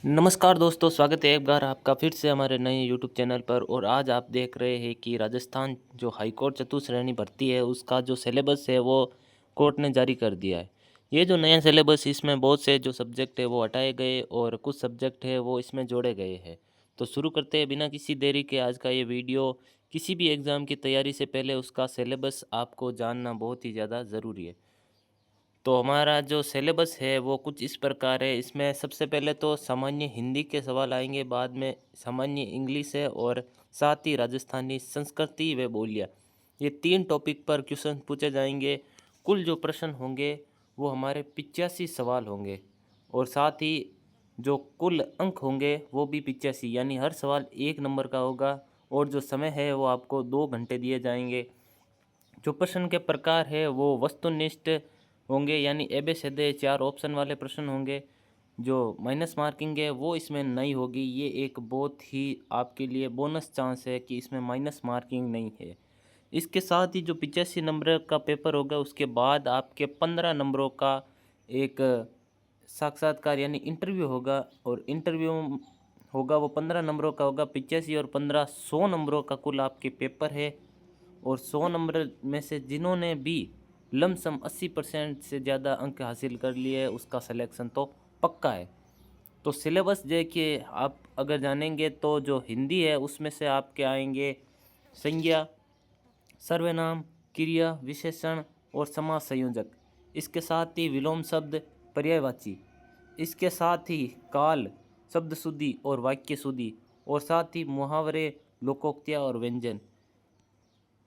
नमस्कार दोस्तों, स्वागत है एक बार आपका फिर से हमारे नए यूट्यूब चैनल पर। और आज आप देख रहे हैं कि राजस्थान जो हाईकोर्ट चतुश्रेणी भर्ती है उसका जो सिलेबस है वो कोर्ट ने जारी कर दिया है। ये जो नया सिलेबस, इसमें बहुत से जो सब्जेक्ट है वो हटाए गए और कुछ सब्जेक्ट है वो इसमें जोड़े गए हैं। तो शुरू करते हैं बिना किसी देरी के आज का ये वीडियो। किसी भी एग्ज़ाम की तैयारी से पहले उसका सिलेबस आपको जानना बहुत ही ज़्यादा ज़रूरी है। तो हमारा जो सिलेबस है वो कुछ इस प्रकार है। इसमें सबसे पहले तो सामान्य हिंदी के सवाल आएंगे, बाद में सामान्य इंग्लिश है और साथ ही राजस्थानी संस्कृति व बोलियाँ। ये तीन टॉपिक पर क्वेश्चन पूछे जाएंगे। कुल जो प्रश्न होंगे वो हमारे 85 सवाल होंगे और साथ ही जो कुल अंक होंगे वो भी 85, यानी हर सवाल 1 नंबर का होगा। और जो समय है वो आपको 2 घंटे दिए जाएंगे। जो प्रश्न के प्रकार है वो वस्तुनिष्ठ होंगे, यानी एबे सदे 4 ऑप्शन वाले प्रश्न होंगे। जो माइनस मार्किंग है वो इसमें नहीं होगी। ये एक बहुत ही आपके लिए बोनस चांस है कि इसमें माइनस मार्किंग नहीं है। इसके साथ ही जो 85 नंबर का पेपर होगा उसके बाद आपके 15 नंबरों का एक साक्षात्कार यानी इंटरव्यू होगा। और इंटरव्यू होगा वो 15 नंबरों का होगा। 85 और 15 100 नंबरों का कुल आपके पेपर है। और 100 नंबर में से जिन्होंने भी लमसम 80% से ज़्यादा अंक हासिल कर लिए उसका सिलेक्शन तो पक्का है। तो सिलेबस देखिए, आप अगर जानेंगे तो जो हिंदी है उसमें से आपके आएंगे संज्ञा, सर्वनाम, क्रिया विशेषण और समास संयोजक। इसके साथ ही विलोम शब्द, पर्यायवाची। इसके साथ ही काल, शब्द शुद्धि और वाक्य शुद्धि। और साथ ही मुहावरे, लोकोक्तियाँ और व्यंजन।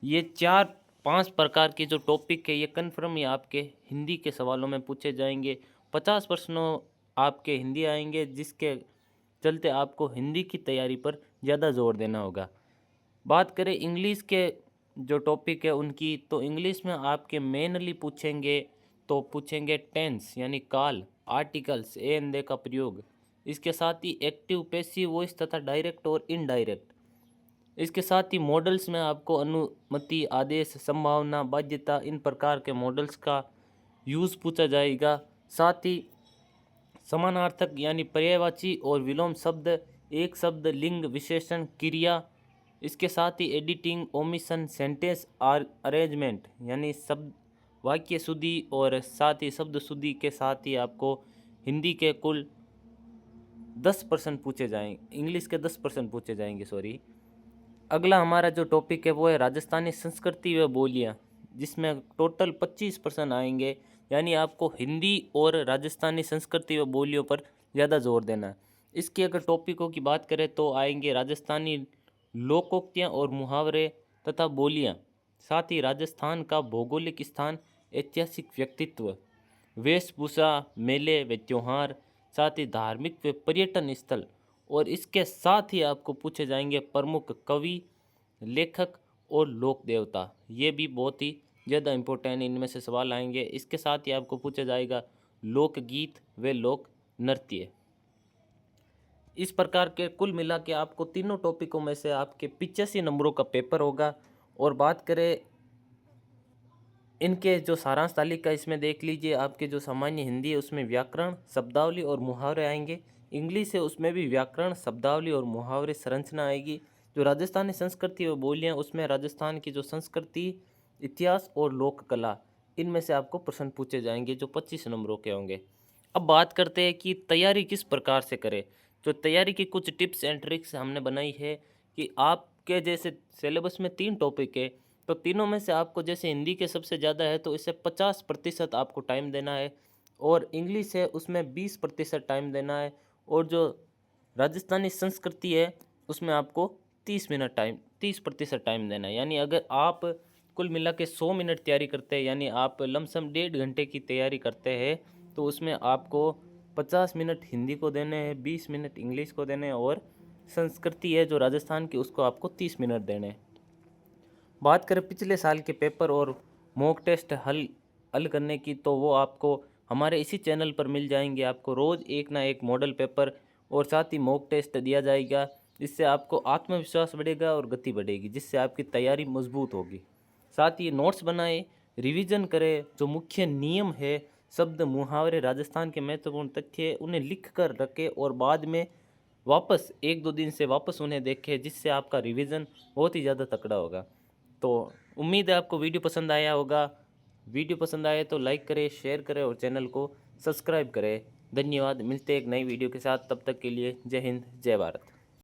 ये 4-5 प्रकार के जो टॉपिक है ये कन्फर्म ही आपके हिंदी के सवालों में पूछे जाएंगे। 50 प्रश्नों आपके हिंदी आएंगे, जिसके चलते आपको हिंदी की तैयारी पर ज़्यादा जोर देना होगा। बात करें इंग्लिश के जो टॉपिक है उनकी, तो इंग्लिश में आपके मेनली पूछेंगे टेंस यानी काल, आर्टिकल्स, ए एंड दे का प्रयोग। इसके साथ ही एक्टिव, पैसिव वॉइस तथा डायरेक्ट और इनडायरेक्ट। इसके साथ ही मॉडल्स में आपको अनुमति, आदेश, संभावना, बाध्यता, इन प्रकार के मॉडल्स का यूज़ पूछा जाएगा। साथ ही समानार्थक यानी पर्यायवाची और विलोम शब्द, एक शब्द, लिंग, विशेषण, क्रिया। इसके साथ ही एडिटिंग, ओमिशन, सेंटेंस अरेंजमेंट यानी शब्द वाक्य शुद्धि। और साथ ही शब्द शुद्धि के साथ ही आपको हिंदी के कुल 10% पूछे जाएंगे, इंग्लिश के 10% पूछे जाएंगे, सॉरी। अगला हमारा जो टॉपिक है वो है राजस्थानी संस्कृति व बोलियाँ, जिसमें टोटल 25% आएंगे। यानी आपको हिंदी और राजस्थानी संस्कृति व बोलियों पर ज़्यादा जोर देना है। इसकी अगर टॉपिकों की बात करें तो आएंगे राजस्थानी लोकोक्तियाँ और मुहावरे तथा बोलियाँ। साथ ही राजस्थान का भौगोलिक स्थान, ऐतिहासिक व्यक्तित्व, वेशभूषा, मेले व त्योहार। साथ ही धार्मिक व पर्यटन स्थल। और इसके साथ ही आपको पूछे जाएंगे प्रमुख कवि, लेखक और लोक देवता। ये भी बहुत ही ज़्यादा इम्पोर्टेंट इनमें से सवाल आएंगे। इसके साथ ही आपको पूछा जाएगा लोकगीत व लोक नृत्य। इस प्रकार के कुल मिला के आपको तीनों टॉपिकों में से आपके 85 नंबरों का पेपर होगा। और बात करें इनके जो सारांश तालिका, इसमें देख लीजिए। आपके जो सामान्य हिंदी है उसमें व्याकरण, शब्दावली और मुहावरे आएंगे। इंग्लिश है उसमें भी व्याकरण, शब्दावली और मुहावरे संरचना आएगी। जो राजस्थानी संस्कृति और बोलियाँ, उसमें राजस्थान की जो संस्कृति, इतिहास और लोक कला, इनमें से आपको प्रश्न पूछे जाएंगे जो 25 नंबरों के होंगे। अब बात करते हैं कि तैयारी किस प्रकार से करें। जो तैयारी की कुछ टिप्स एंड ट्रिक्स हमने बनाई है कि आपके जैसे सिलेबस में 3 टॉपिक है, तो तीनों में से आपको जैसे हिंदी के सबसे ज़्यादा है तो इसे 50% आपको टाइम देना है। और इंग्लिश है उसमें 20% टाइम देना है। और जो राजस्थानी संस्कृति है उसमें आपको 30% टाइम देना है। यानी अगर आप कुल मिला के 100 मिनट तैयारी करते हैं, यानी आप लमसम 1.5 घंटे की तैयारी करते हैं, तो उसमें आपको 50 मिनट हिंदी को देने हैं, 20 मिनट इंग्लिश को देने हैं, और संस्कृति है जो राजस्थान की उसको आपको 30 मिनट देने हैं। बात करें पिछले साल के पेपर और मॉक टेस्ट हल करने की, तो वो आपको हमारे इसी चैनल पर मिल जाएंगे। आपको रोज़ एक ना एक मॉडल पेपर और साथ ही मॉक टेस्ट दिया जाएगा। इससे आपको आत्मविश्वास बढ़ेगा और गति बढ़ेगी, जिससे आपकी तैयारी मजबूत होगी। साथ ही नोट्स बनाएं, रिवीजन करें, जो मुख्य नियम है शब्द, मुहावरे, राजस्थान के महत्वपूर्ण तथ्य उन्हें लिख कर रखें और बाद में वापस 1-2 दिन से वापस उन्हें देखें, जिससे आपका रिवीजन बहुत ही ज़्यादा तगड़ा होगा। तो उम्मीद है आपको वीडियो पसंद आया होगा। वीडियो पसंद आए तो लाइक करें, शेयर करें और चैनल को सब्सक्राइब करें। धन्यवाद। मिलते हैं एक नई वीडियो के साथ, तब तक के लिए जय हिंद, जय भारत।